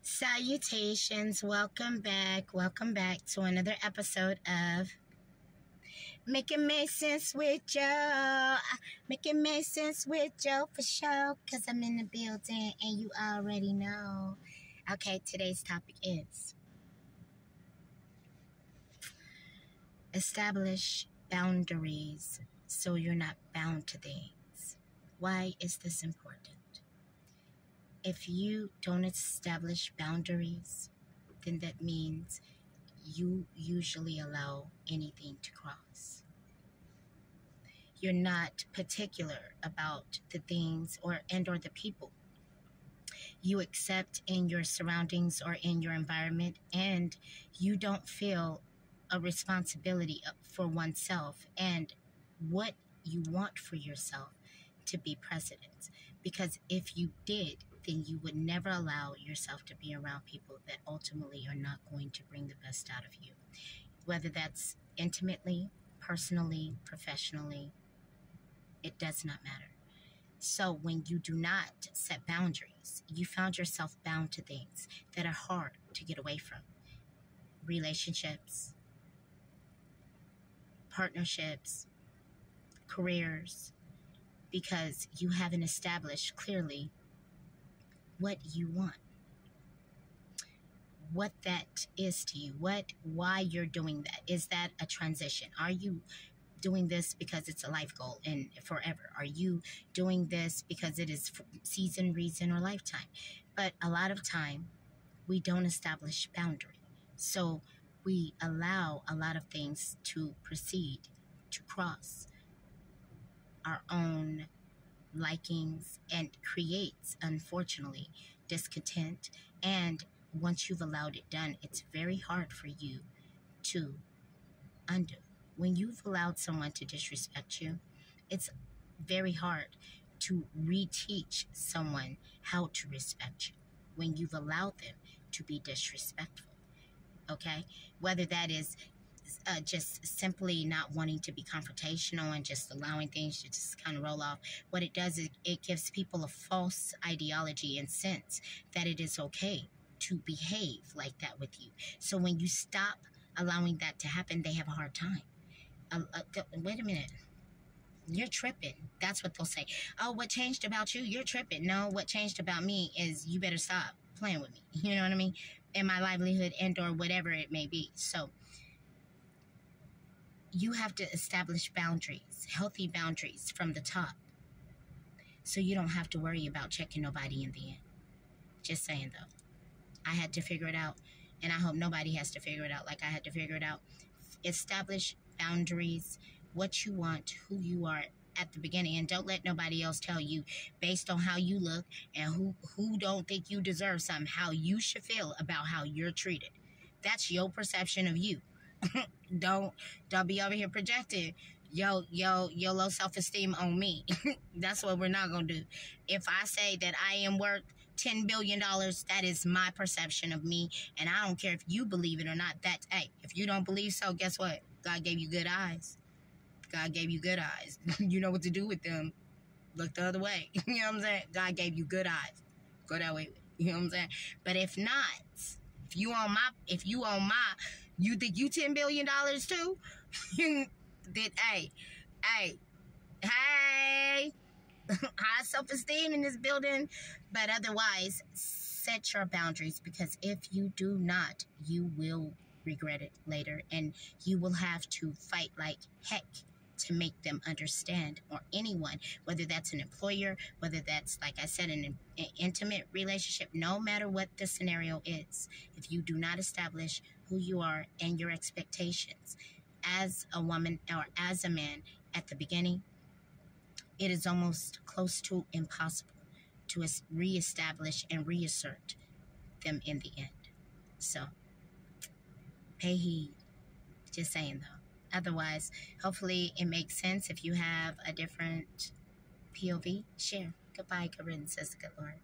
Salutations, welcome back to another episode of Making Make Sense with Joe. Making Make Sense with Joe for sure, because I'm in the building and you already know. Okay, today's topic is establish boundaries so you're not bound to things. Why is this important? If you don't establish boundaries, then that means you usually allow anything to cross. You're not particular about the things or the people you accept in your surroundings or in your environment, and you don't feel a responsibility for oneself and what you want for yourself to be precedent. Because if you did, then you would never allow yourself to be around people that ultimately are not going to bring the best out of you. Whether that's intimately, personally, professionally, it does not matter. So when you do not set boundaries, you found yourself bound to things that are hard to get away from. Relationships, partnerships, careers, because you haven't established clearly what you want, what that is to you, why you're doing that. Is that a transition? Are you doing this because it's a life goal and forever? Are you doing this because it is season, reason, or lifetime? But a lot of time, we don't establish boundary. So we allow a lot of things to proceed, to cross our own likings, and creates, unfortunately, discontent. And once you've allowed it done, it's very hard for you to undo. When you've allowed someone to disrespect you, it's very hard to reteach someone how to respect you when you've allowed them to be disrespectful. Okay? Whether that is just simply not wanting to be confrontational and just allowing things to just kind of roll off. What it does is it gives people a false ideology and sense that it is okay to behave like that with you. So when you stop allowing that to happen, they have a hard time. Wait a minute. You're tripping. That's what they'll say. Oh, what changed about you? You're tripping. No, what changed about me is you better stop playing with me. You know what I mean? In my livelihood and or whatever it may be. So you have to establish boundaries, healthy boundaries from the top, so you don't have to worry about checking nobody in the end. Just saying, though. I had to figure it out, and I hope nobody has to figure it out like I had to figure it out. Establish boundaries, what you want, who you are at the beginning, and don't let nobody else tell you based on how you look and who don't think you deserve something, how you should feel about how you're treated. That's your perception of you. Don't be over here projecting your low self-esteem on me. That's what we're not gonna do. If I say that I am worth $10 billion, that is my perception of me, and I don't care if you believe it or not. That's, hey, if you don't believe so, guess what? God gave you good eyes. God gave you good eyes. You know what to do with them. Look the other way. You know what I'm saying? God gave you good eyes. Go that way. You know what I'm saying? But if not, if you on my, you think you $10 billion too? Then, hey, high self-esteem in this building. But otherwise, set your boundaries, because if you do not, you will regret it later, and you will have to fight like heck to make them understand, or anyone, whether that's an employer, whether that's, like I said, an intimate relationship, no matter what the scenario is. If you do not establish who you are and your expectations as a woman or as a man at the beginning, it is almost close to impossible to reestablish and reassert them in the end. So, pay heed. Just saying, though. Otherwise, hopefully it makes sense. If you have a different POV, share. Goodbye, good riddance, says the good Lord.